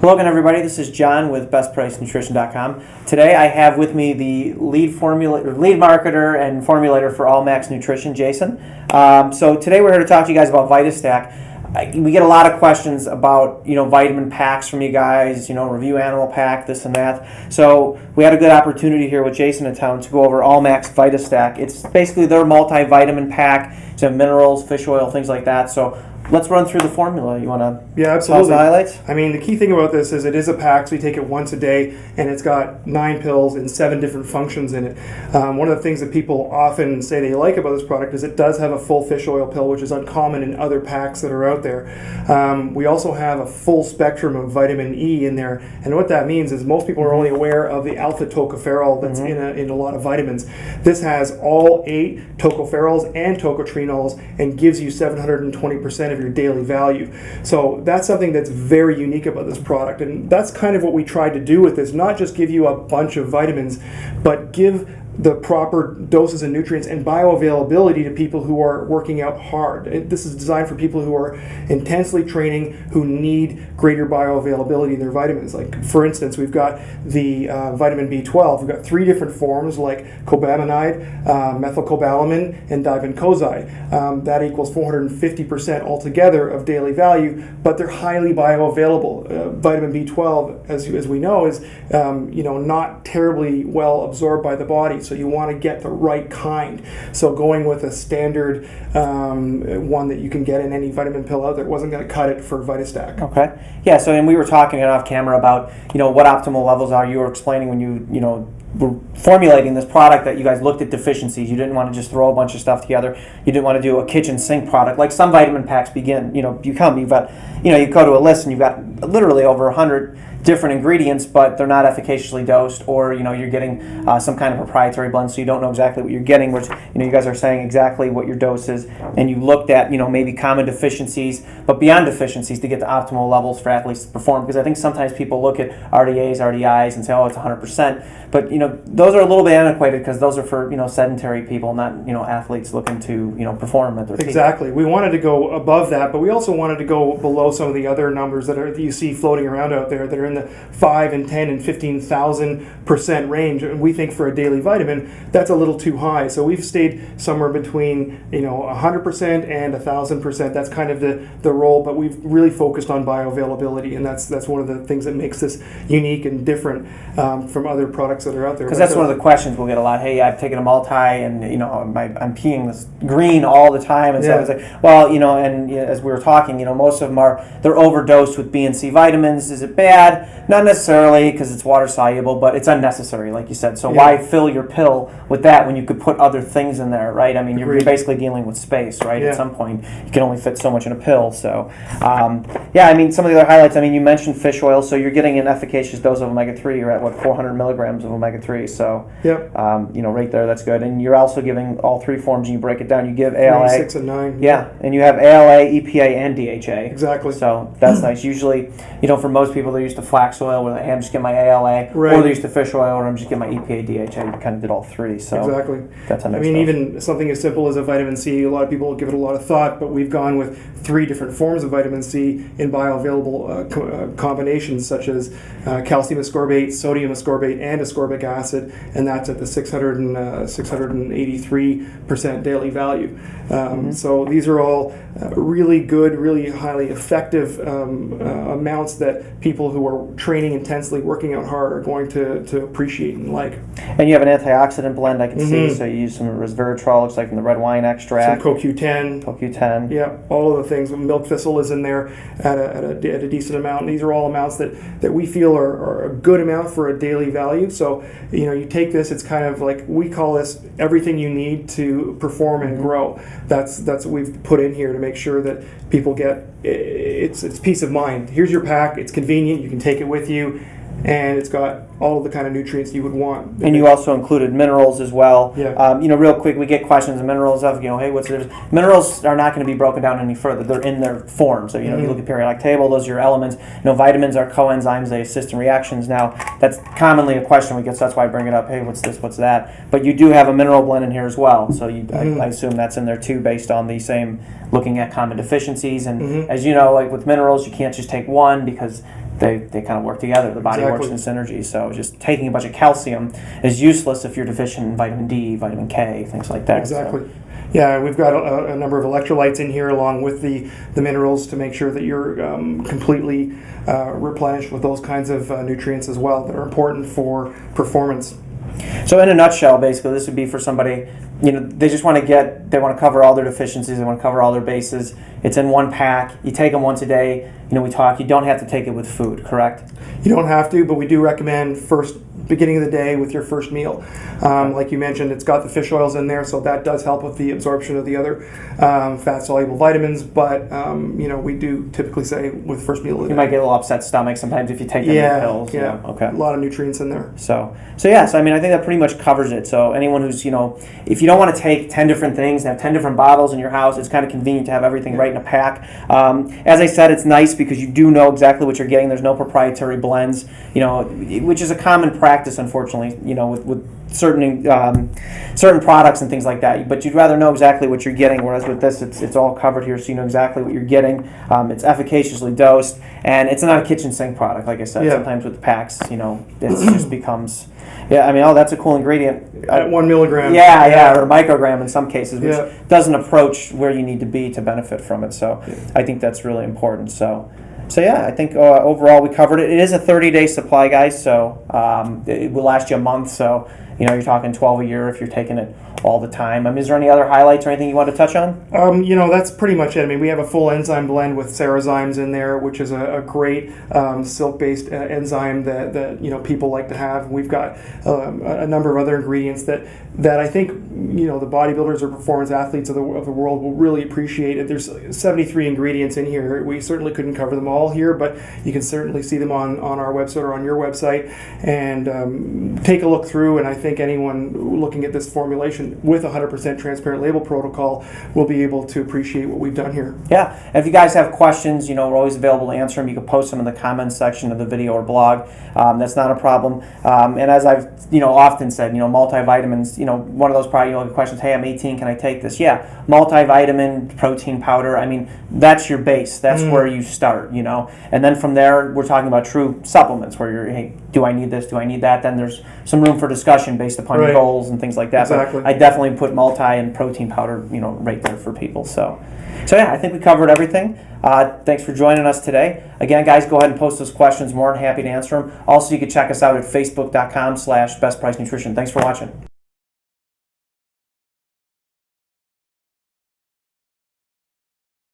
Hello again, everybody. This is John with BestPriceNutrition.com. Today I have with me the lead marketer and formulator for Allmax Nutrition, Jason. So today we're here to talk to you guys about VitaStack. We get a lot of questions about, vitamin packs from you guys, review animal pack, this and that. So we had a good opportunity here with Jason in town to go over Allmax VitaStack. It's basically their multivitamin pack. It's have minerals, fish oil, things like that. So let's run through the formula. You want to absolutely. tell us the highlights? I mean, the key thing about this is it is a pack, so you take it once a day, and it's got 9 pills and 7 different functions in it. One of the things that people often say they like about this product is it does have a full fish oil pill, which is uncommon in other packs that are out there. We also have a full spectrum of vitamin E in there, and what that means is most people are only aware of the alpha tocopherol that's in a lot of vitamins. This has all 8 tocopherols and tocotrienols and gives you 720% of your daily value. So that's something that's very unique about this product, and that's kind of what we tried to do with this, not just give you a bunch of vitamins, but give the proper doses and nutrients and bioavailability to people who are working out hard. This is designed for people who are intensely training, who need greater bioavailability in their vitamins. Like, for instance, we've got the vitamin B12. We've got 3 different forms, like cobalaminide, methylcobalamin, and divincozide. That equals 450% altogether of daily value, but they're highly bioavailable. Vitamin B12, as we know, is not terribly well absorbed by the body. So you want to get the right kind. So going with a standard one that you can get in any vitamin pill out there wasn't going to cut it for VitaStack. Okay. Yeah. So, and we were talking off camera about what optimal levels are. You were explaining when you were formulating this product that you guys looked at deficiencies. You didn't want to just throw a bunch of stuff together. You didn't want to do a kitchen sink product like some vitamin packs you've got, you go to a list and you've got literally over 100 different ingredients, but they're not efficaciously dosed, or you're getting some kind of proprietary blend, so you don't know exactly what you're getting. Which you guys are saying exactly what your dose is, and you looked at maybe common deficiencies, but beyond deficiencies to get the optimal levels for athletes to perform. Because I think sometimes people look at RDAs, RDIs, and say, oh, it's 100%, but those are a little bit antiquated because those are for sedentary people, not athletes looking to perform at their peak. Exactly. We wanted to go above that, but we also wanted to go below some of the other numbers that you see floating around out there that are in the 5 and 10 and 15,000% range, and we think for a daily vitamin that's a little too high. So we've stayed somewhere between 100% and 1,000%. That's kind of the role, but we've really focused on bioavailability, and that's one of the things that makes this unique and different from other products that are out there. Because that's one of the questions we'll get a lot. Hey, I've taken a multi, and I'm peeing this green all the time, and so it's like, well, and as we were talking, most of them they're overdosed with B and C vitamins. Is it bad? Not necessarily, because it's water soluble, but it's unnecessary, like you said. So why fill your pill with that when you could put other things in there, right? I mean, you're basically dealing with space, right? At some point, you can only fit so much in a pill. So, some of the other highlights. You mentioned fish oil, so you're getting an efficacious dose of omega-3. You're at 400 milligrams of omega-3. So, right there, that's good. And you're also giving all 3 forms, and you break it down. You give ALA, 6 and 9. Yeah, and you have ALA, EPA, and DHA. Exactly. So that's nice. Usually, for most people, they're used to flax oil, where I'm just getting my ALA, or they're used to fish oil, or I'm just getting my EPA, DHA. You kind of did all 3. So exactly. That's a nice even something as simple as a vitamin C, a lot of people give it a lot of thought, but we've gone with 3 different forms of vitamin C in bioavailable combinations, such as calcium ascorbate, sodium ascorbate, and ascorbic acid, and that's at the 683% daily value. So these are all really good, really highly effective amounts that people who are training intensely, working out hard, are going to appreciate and like. And you have an antioxidant blend, I can see, so you use some resveratrol, looks like from the red wine extract. Some CoQ10. Yeah, all of the things. Milk thistle is in there at a decent amount. And these are all amounts that we feel are a good amount for a daily value. So, you take this, it's kind of like, we call this everything you need to perform and grow. That's what we've put in here to make sure that people get it's peace of mind. Here's your pack, it's convenient, you can take it with you, and it's got all of the kind of nutrients you would want. And you also included minerals as well. Yeah. Real quick, we get questions of minerals of, hey, what's the difference? Minerals are not going to be broken down any further. They're in their form. So, you look at periodic table, those are your elements. Vitamins are coenzymes, they assist in reactions. Now, that's commonly a question we get, so that's why I bring it up. Hey, what's this, what's that? But you do have a mineral blend in here as well. So I assume that's in there too, based on the same, looking at common deficiencies. And as you know, like with minerals, you can't just take one, because they kind of work together. The body works in synergy. So just taking a bunch of calcium is useless if you're deficient in vitamin D, vitamin K, things like that. Exactly. So. Yeah, we've got a number of electrolytes in here along with the minerals to make sure that you're completely replenished with those kinds of nutrients as well that are important for performance. So in a nutshell, basically, this would be for somebody, they just want to cover all their deficiencies, they want to cover all their bases. It's in one pack. You take them once a day. You don't have to take it with food, correct? You don't have to, but we do recommend beginning of the day with your first meal. Like you mentioned, it's got the fish oils in there, so that does help with the absorption of the other fat-soluble vitamins, but we do typically say with first meal of the day. You might get a little upset stomach sometimes if you take them in pills. Yeah, okay. A lot of nutrients in there. So I think that pretty much covers it. So anyone who's, if you don't want to take 10 different things and have 10 different bottles in your house, it's kind of convenient to have everything right in a pack. As I said, it's nice because you do know exactly what you're getting. There's no proprietary blends, which is a common practice, unfortunately, with certain products and things like that. But you'd rather know exactly what you're getting, whereas with this, it's all covered here, so you know exactly what you're getting. It's efficaciously dosed, and it's not a kitchen sink product, like I said. Yeah. Sometimes with the packs, it just becomes... Yeah, that's a cool ingredient. At 1 milligram. Yeah, or a microgram in some cases, which Yeah. doesn't approach where you need to be to benefit from it. So I think that's really important. So I think overall we covered it. It is a 30-day supply, guys, so it will last you a month. So you're talking 12 a year if you're taking it all the time. Is there any other highlights or anything you want to touch on? That's pretty much it. We have a full enzyme blend with Sarazymes in there, which is a great silk-based enzyme that people like to have. We've got a number of other ingredients that I think the bodybuilders or performance athletes of the world will really appreciate. It. There's 73 ingredients in here. We certainly couldn't cover them all here, but you can certainly see them on our website or on your website and take a look through. And I think anyone looking at this formulation with 100% transparent label protocol will be able to appreciate what we've done here. Yeah, and if you guys have questions, we're always available to answer them. You can post them in the comments section of the video or blog. That's not a problem. And as I've often said, multivitamins, one of those probably questions, hey, I'm 18, can I take this? Yeah, multivitamin, protein powder, that's your base. That's where you start, And then from there, we're talking about true supplements where you're, hey, do I need this? Do I need that? Then there's some room for discussion based upon your goals and things like that. Exactly. But I definitely put multi and protein powder, right there for people. So yeah, I think we covered everything. Thanks for joining us today. Again, guys, go ahead and post those questions. More than happy to answer them. Also, you can check us out at facebook.com/bestpricenutrition. Thanks for watching.